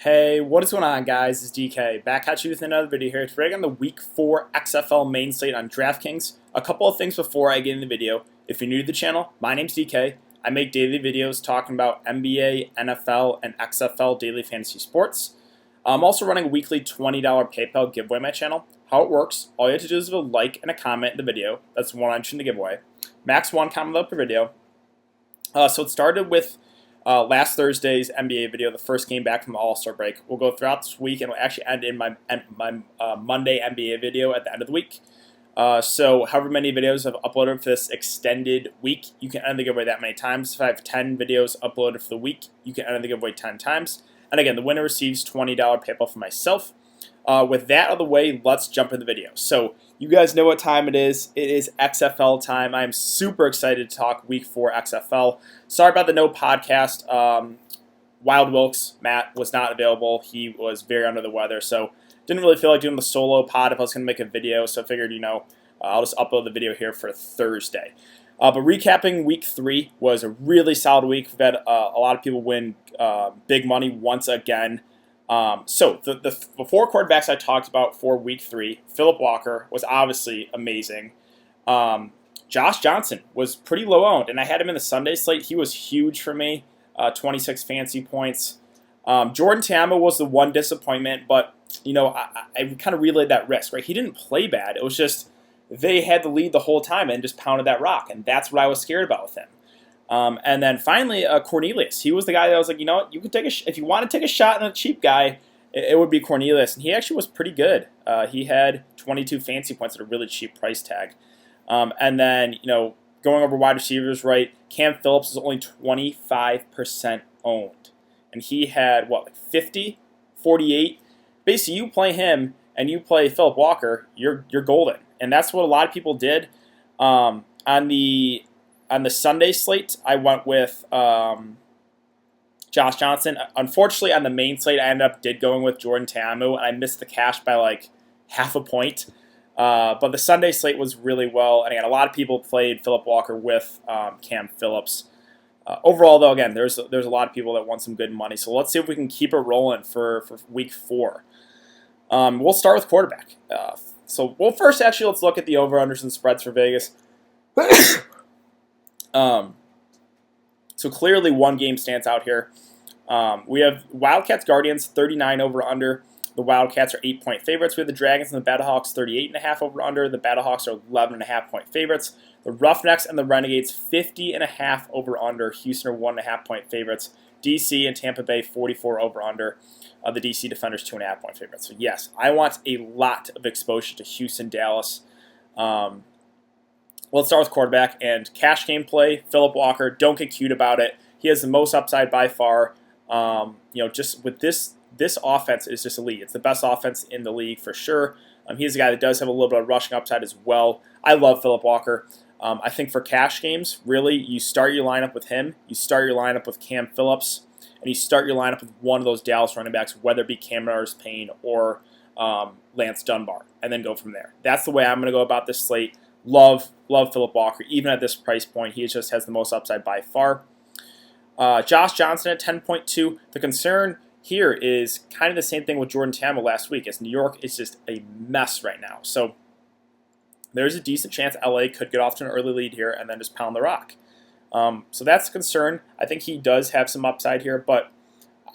Hey, what is going on, guys? It's DK back at you with another video here. Today on the Week 4 XFL main slate on Draftkings. A couple of things before I get in the video. If you're new to the channel, my name's DK. I make daily videos talking about NBA, NFL, and XFL daily fantasy sports. I'm also running a weekly $20 PayPal giveaway on my channel. How it works, all you have to do is leave a like and a comment in the video. That's one entry in the giveaway. Max one comment per video. So it started with last Thursday's NBA video, the first game back from the All-Star break. We'll go throughout this week, and we'll actually end in my Monday NBA video at the end of the week. So however many videos I've uploaded for this extended week, you can end the giveaway that many times. If I have 10 videos uploaded for the week, you can end the giveaway 10 times. And again, the winner receives $20 PayPal from myself. With that out of the way, let's jump into the video. So you guys know what time it is. It is XFL time. I'm super excited to talk Week 4 XFL. Sorry about the no podcast. Wild Wilkes, Matt, was not available. He was very under the weather, so didn't really feel like doing the solo pod if I was going to make a video, so I figured, I'll just upload the video here for Thursday. But recapping Week 3 was a really solid week. We've had a lot of people win big money once again. So the four quarterbacks I talked about for Week 3, Philip Walker was obviously amazing. Josh Johnson was pretty low owned, and I had him in the Sunday slate. He was huge for me, 26 fancy points. Jordan Ta'amu was the one disappointment, but I kind of relayed that risk, right? He didn't play bad. It was just they had the lead the whole time and just pounded that rock, and that's what I was scared about with him. And then finally, Cornelius. He was the guy that I was like, you know what, you could take if you want to take a shot on a cheap guy, it would be Cornelius, and he actually was pretty good. He had 22 fancy points at a really cheap price tag. And then, going over wide receivers, right, Cam Phillips is only 25% owned. And he had, 50, 48? Basically, you play him and you play Philip Walker, you're golden. And that's what a lot of people did. On the Sunday slate, I went with Josh Johnson. Unfortunately, on the main slate, I ended up going with Jordan Ta'amu, and I missed the cash by like half a point. But the Sunday slate was really well, and again, a lot of people played Philip Walker with Cam Phillips. Overall, though, again, there's a lot of people that won some good money. So let's see if we can keep it rolling for Week 4. We'll start with quarterback. First, actually, let's look at the over-unders and spreads for Vegas. So clearly one game stands out here. We have Wildcats Guardians 39 over under. The Wildcats are 8-point favorites. We have the Dragons and the Battlehawks 38.5 over under. The Battlehawks are 11.5-point favorites. The Roughnecks and the Renegades 50.5 over under. Houston are 1.5-point favorites. DC and Tampa Bay 44 over under. The DC Defenders 2.5-point favorites. So yes, I want a lot of exposure to Houston, Dallas. Let's start with quarterback and cash game play. Philip Walker, don't get cute about it. He has the most upside by far. Just with this offense is just elite. It's the best offense in the league for sure. He's a guy that does have a little bit of rushing upside as well. I love Philip Walker. I think for cash games, really, you start your lineup with him. You start your lineup with Cam Phillips, and you start your lineup with one of those Dallas running backs, whether it be Cameron Payne or Lance Dunbar, and then go from there. That's the way I'm going to go about this slate. Love Philip Walker. Even at this price point, he just has the most upside by far. Josh Johnson at 10.2. The concern here is kind of the same thing with Jordan Ta'amu last week, as New York is just a mess right now. So there's a decent chance LA could get off to an early lead here and then just pound the rock. So that's a concern. I think he does have some upside here, but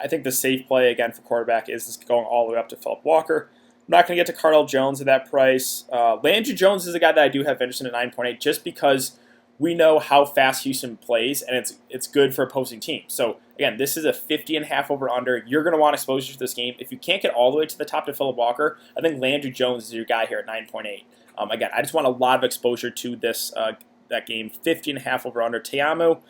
I think the safe play, again, for quarterback is going all the way up to Philip Walker. I'm not going to get to Cardell Jones at that price. Landry Jones is a guy that I do have interest in at 9.8 just because we know how fast Houston plays, and it's good for opposing teams. So, again, this is a 50.5 over under. You're going to want exposure to this game. If you can't get all the way to the top to Philip Walker, I think Landry Jones is your guy here at 9.8. Again, I just want a lot of exposure to this that game. 50.5 over under. Ta'amu.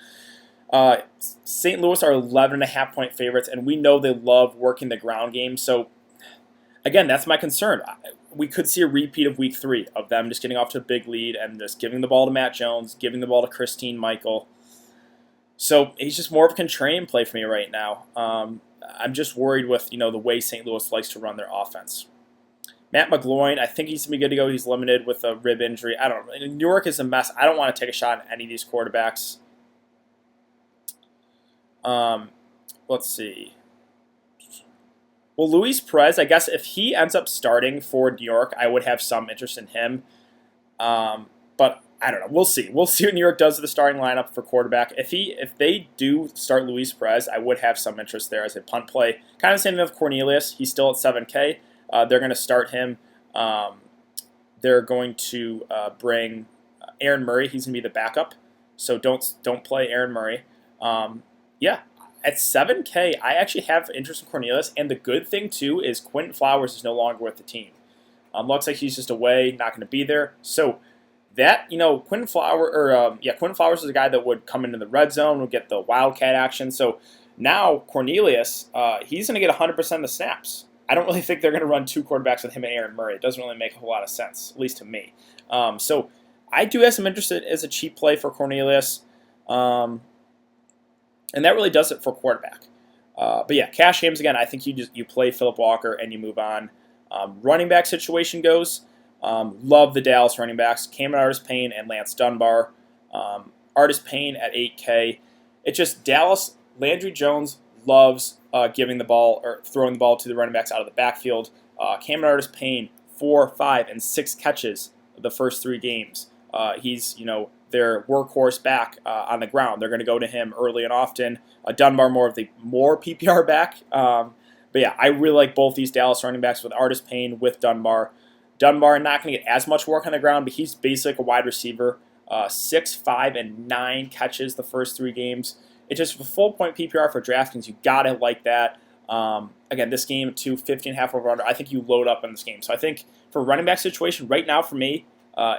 St. Louis are 11.5-point favorites, and we know they love working the ground game. So, again, that's my concern. We could see a repeat of Week 3 of them just getting off to a big lead and just giving the ball to Matt Jones, giving the ball to Christine Michael. So he's just more of a contrarian play for me right now. I'm just worried with the way St. Louis likes to run their offense. Matt McGloin, I think he's going to be good to go. He's limited with a rib injury. I don't know. New York is a mess. I don't want to take a shot on any of these quarterbacks. Let's see. Well, Luis Perez, I guess if he ends up starting for New York, I would have some interest in him. But I don't know. We'll see. We'll see what New York does with the starting lineup for quarterback. If they do start Luis Perez, I would have some interest there as a punt play. Kind of the same thing with Cornelius. He's still at 7K. They're going to start him. They're going to bring Aaron Murray. He's going to be the backup. So don't play Aaron Murray. Yeah. At 7K, I actually have interest in Cornelius, and the good thing, too, is Quentin Flowers is no longer with the team. Looks like he's just away, not going to be there. So that, Quentin Flowers is a guy that would come into the red zone, would get the wildcat action. So now Cornelius, he's going to get 100% of the snaps. I don't really think they're going to run two quarterbacks with him and Aaron Murray. It doesn't really make a whole lot of sense, at least to me. So I do have some interest as a cheap play for Cornelius. And that really does it for quarterback. But yeah, cash games again. I think you play Phillip Walker and you move on. Running back situation goes. Love the Dallas running backs: Cameron Artis-Payne and Lance Dunbar. Artis-Payne at 8K. It's just Dallas. Landry Jones loves giving the ball or throwing the ball to the running backs out of the backfield. Cameron Artis-Payne 4, 5, and 6 catches the first 3 games. He's their workhorse back on the ground. They're going to go to him early and often. Dunbar more PPR back. But yeah, I really like both these Dallas running backs with Artis-Payne with Dunbar. Dunbar not going to get as much work on the ground, but he's basically a wide receiver. 6, 5, and 9 catches the first 3 games. It's just a full point PPR for DraftKings. You got to like that. Again, this game, 15.5 over under. I think you load up in this game. So I think for running back situation right now for me,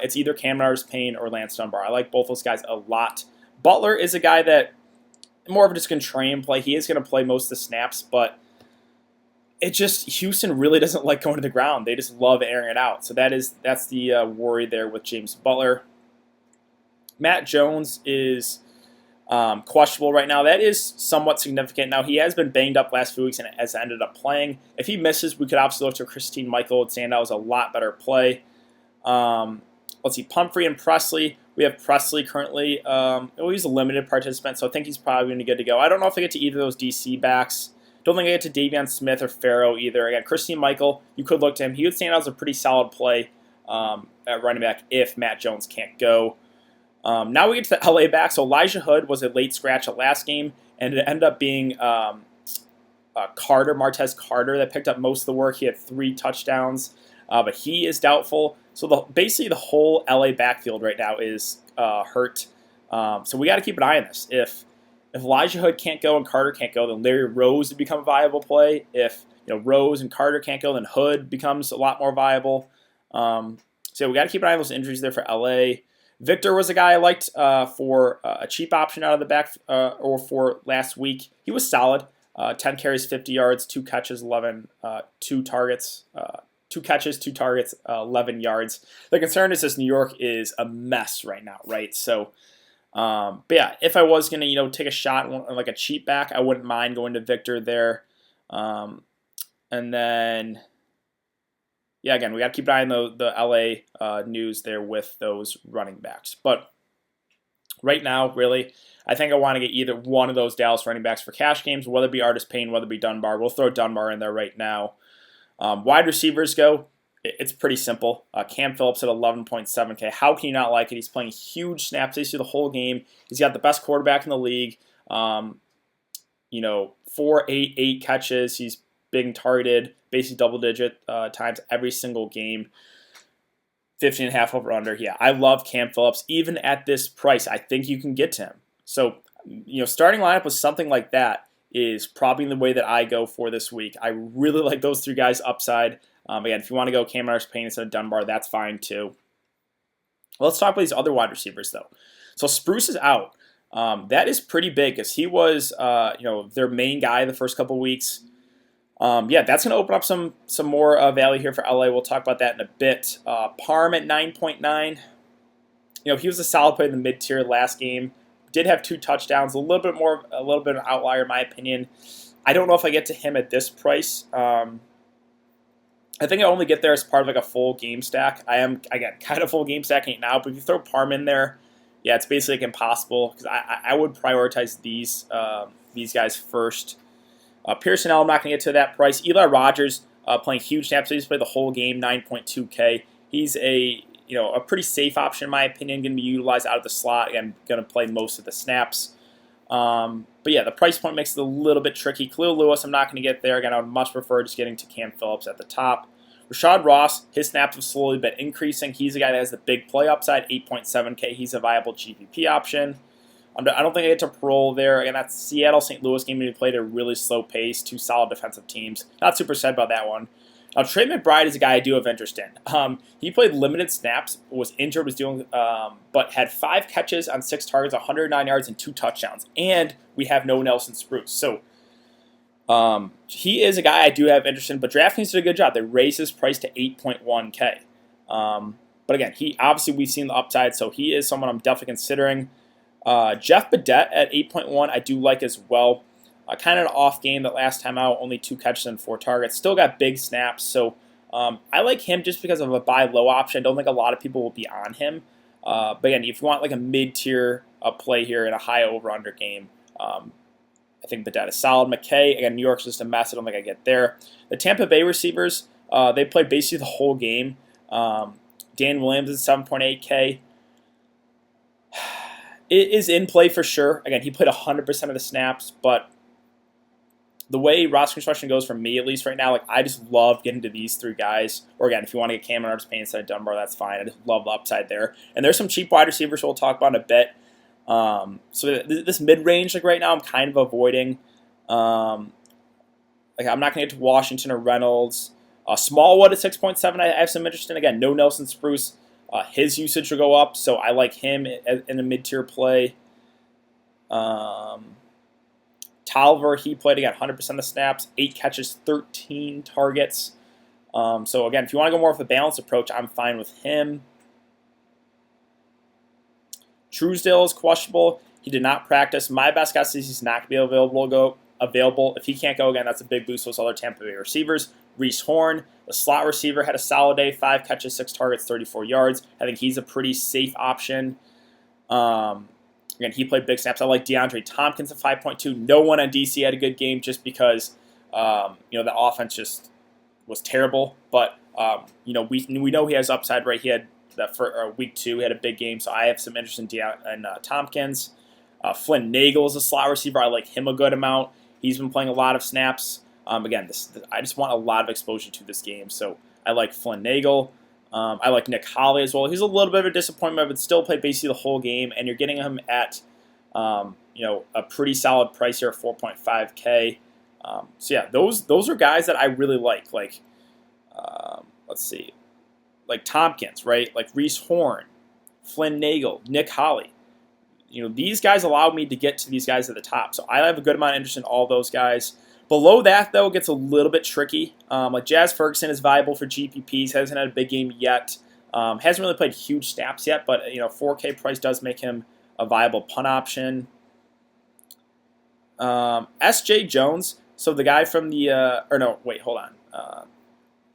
it's either Cameron Artis-Payne or Lance Dunbar. I like both those guys a lot. Butler is a guy that more of just contrarian play. He is going to play most of the snaps, but Houston really doesn't like going to the ground. They just love airing it out. So that's the worry there with James Butler. Matt Jones is questionable right now. That is somewhat significant. Now, he has been banged up last few weeks and has ended up playing. If he misses, we could obviously look to Christine Michael and stand out as a lot better play. Let's see, Pumphrey and Presley. We have Presley currently. He's a limited participant, so I think he's probably going to get to go. I don't know if I get to either of those DC backs. Don't think I get to Davion Smith or Farrow either. Again, Christine Michael, you could look to him. He would stand out as a pretty solid play at running back if Matt Jones can't go. Now we get to the LA back. So Elijah Hood was a late scratch at last game, and it ended up being Martez Carter, that picked up most of the work. He had 3 touchdowns, but he is doubtful. So basically the whole LA backfield right now is hurt. So we got to keep an eye on this. If Elijah Hood can't go and Carter can't go, then Larry Rose would become a viable play. If Rose and Carter can't go, then Hood becomes a lot more viable. So we got to keep an eye on those injuries there for LA. Victor was a guy I liked for a cheap option out of the back or for last week. He was solid. 10 carries, 50 yards, 2 catches, 2 targets, 2 catches, 2 targets, 11 yards. The concern is this New York is a mess right now, right? So, but yeah, if I was going to, take a shot on like a cheap back, I wouldn't mind going to Victor there. And then, yeah, again, we got to keep an eye on the LA news there with those running backs. But right now, really, I think I want to get either one of those Dallas running backs for cash games, whether it be Artis-Payne, whether it be Dunbar. We'll throw Dunbar in there right now. Wide receivers go, it's pretty simple. Cam Phillips at 11.7K. How can you not like it? He's playing huge snaps basically the whole game. He's got the best quarterback in the league. 4, 8 catches. He's being targeted basically double-digit times every single game. 15.5 over under. Yeah, I love Cam Phillips. Even at this price, I think you can get to him. So, starting lineup with something like that is probably the way that I go for this week. I really like those 3 guys upside. Again, if you want to go Cameron Artis-Payne instead of Dunbar, that's fine too. Let's talk about these other wide receivers though. So Spruce is out. That is pretty big because he was, their main guy the first couple weeks. That's going to open up some more value here for LA. We'll talk about that in a bit. Parm at 9.9. He was a solid play in the mid-tier last game. Did have 2 touchdowns, a little bit of an outlier in my opinion. I don't know if I get to him at this price. I think I only get there as part of like a full game stack. I am, again, kind of full game stacking it now, but if you throw Parm in there, yeah, it's basically like impossible because I would prioritize these guys first. Pearson L, I'm not going to get to that price. Eli Rogers playing huge snaps. So he's played the whole game, 9.2K. He's a pretty safe option in my opinion. Going to be utilized out of the slot. Again, going to play most of the snaps. But yeah, the price point makes it a little bit tricky. Khalil Lewis, I'm not going to get there. Again, I would much prefer just getting to Cam Phillips at the top. Rashad Ross, his snaps have slowly been increasing. He's a guy that has the big play upside, 8.7K. He's a viable GPP option. I don't think I get to parole there. Again, that's Seattle-St. Louis game. We played at a really slow pace, two solid defensive teams. Not super sad about that one. Now, Trey McBride is a guy I do have interest in. He played limited snaps, was injured, but had 5 catches on 6 targets, 109 yards, and 2 touchdowns. And we have no Nelson Spruce. So he is a guy I do have interest in, but DraftKings did a good job. They raised his price to 8.1K. But again, we've seen the upside, so he is someone I'm definitely considering. Jeff Badette at 8.1 I do like as well. Kind of an off game that last time out, only 2 catches and 4 targets. Still got big snaps, so I like him just because of a buy low option. I don't think a lot of people will be on him. But again, if you want like a mid-tier play here in a high over-under game, I think Badette is solid. McKay, again, New York's just a mess. I don't think I get there. The Tampa Bay receivers, they played basically the whole game. Dan Williams is 7.8K. It is in play for sure. Again, he played 100% of the snaps, but the way roster construction goes for me, at least right now, like I just love getting to these 3 guys. Or again, if you want to get Cameron Artis-Payne instead of Dunbar, that's fine. I just love the upside there. And there's some cheap wide receivers we'll talk about in a bit. So this mid-range, like right now, I'm kind of avoiding. I'm not going to get to Washington or Reynolds. Smallwood at 6.7, I have some interest in. Again, no Nelson Spruce. His usage will go up, so I like him in a mid-tier play. Tolliver, he played again 100% of the snaps, 8 catches, 13 targets. So again, if you want to go more of a balanced approach, I'm fine with him. Truesdale is questionable. He did not practice. My best guess is he's not going to be available. If he can't go again, that's a big boost for those other Tampa Bay receivers. Reese Horn, the slot receiver, had a solid day, 5 catches, 6 targets, 34 yards. I think he's a pretty safe option. Again, he played big snaps. I like DeAndre Tompkins at 5.2. No one on DC had a good game just because the offense just was terrible. But we know he has upside, right? He had that for week 2, he had a big game, so I have some interest in Tompkins. Flynn Nagel is a slot receiver. I like him a good amount. He's been playing a lot of snaps. Again, I just want a lot of exposure to this game, so I like Flynn Nagel. I like Nick Holley as well. He's a little bit of a disappointment, but still played basically the whole game, and you're getting him at a pretty solid price here, 4.5K. So yeah, those are guys that I really like. Let's see, like Tompkins, right? Like Reese Horn, Flynn Nagel, Nick Holley. These guys allow me to get to these guys at the top. So I have a good amount of interest in all those guys. Below that, though, it gets a little bit tricky. Like Jazz Ferguson is viable for GPPs. Hasn't had a big game yet. Hasn't really played huge snaps yet, but 4K price does make him a viable punt option. S.J. Jones. So the guy from hold on.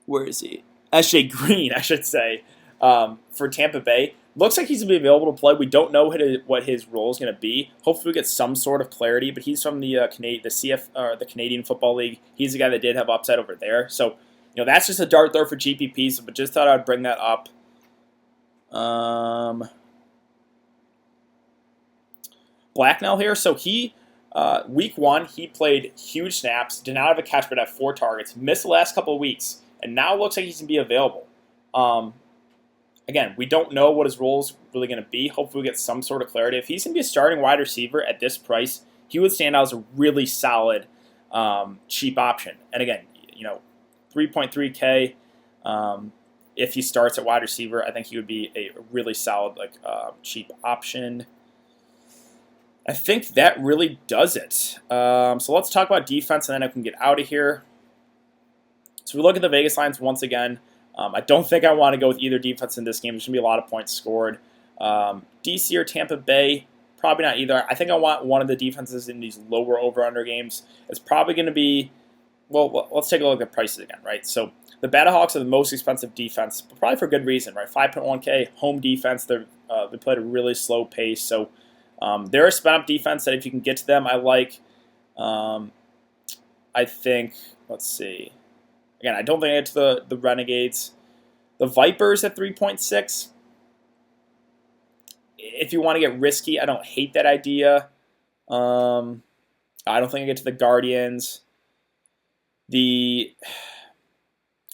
Where is he? S.J. Green, I should say, for Tampa Bay. Looks like he's going to be available to play. We don't know what his role is going to be. Hopefully we get some sort of clarity, but he's from the the Canadian Football League. He's the guy that did have upside over there. So, that's just a dart throw for GPPs, but just thought I would bring that up. Blacknell here. So he, week 1, he played huge snaps, did not have a catch, but had 4 targets, missed the last couple of weeks, and now looks like he's going to be available. Again, we don't know what his role is really going to be. Hopefully we get some sort of clarity. If he's going to be a starting wide receiver at this price, he would stand out as a really solid, cheap option. And again, 3.3K, if he starts at wide receiver, I think he would be a really solid, cheap option. I think that really does it. So let's talk about defense, and then I can get out of here. So we look at the Vegas lines once again. I don't think I want to go with either defense in this game. There's going to be a lot of points scored. DC or Tampa Bay, probably not either. I think I want one of the defenses in these lower over-under games. It's probably going to be, well, let's take a look at prices again, right? So the Battlehawks are the most expensive defense, but probably for good reason, right? 5.1K, home defense. They played a really slow pace. So they're a spent-up defense that if you can get to them, I like. I think, let's see. Again, I don't think I get to the Renegades. The Vipers at 3.6. If you want to get risky, I don't hate that idea. I don't think I get to the Guardians. The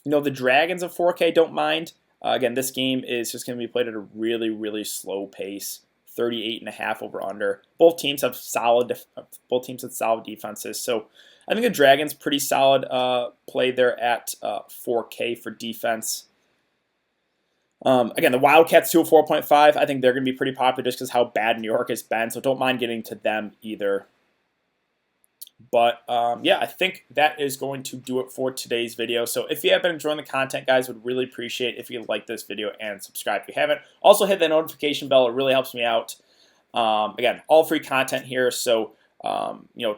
Dragons of 4K, don't mind. Again, this game is just going to be played at a really, really slow pace. 38.5 over under. Both teams have solid defenses. So I think the Dragons pretty solid play there at 4K for defense. Again, the Wildcats 204.5. I think they're going to be pretty popular just because how bad New York has been. So don't mind getting to them either. But yeah, I think that is going to do it for today's video. So if you have been enjoying the content, guys, would really appreciate if you like this video and subscribe if you haven't. Also hit that notification bell. It really helps me out. Again, all free content here. So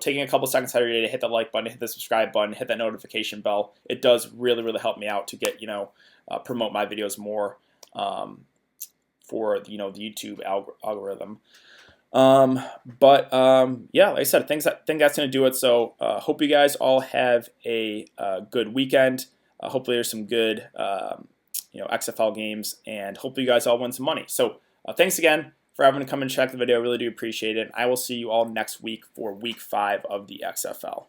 taking a couple seconds out of your day to hit the like button, hit the subscribe button, hit that notification bell. It does really, really help me out to get promote my videos more for the YouTube algorithm. Yeah, like I said, I think that's going to do it. So hope you guys all have a good weekend. Hopefully there's some good XFL games, and hopefully you guys all win some money. So thanks again for having to come and check the video. I really do appreciate it. I will see you all next week for week 5 of the XFL.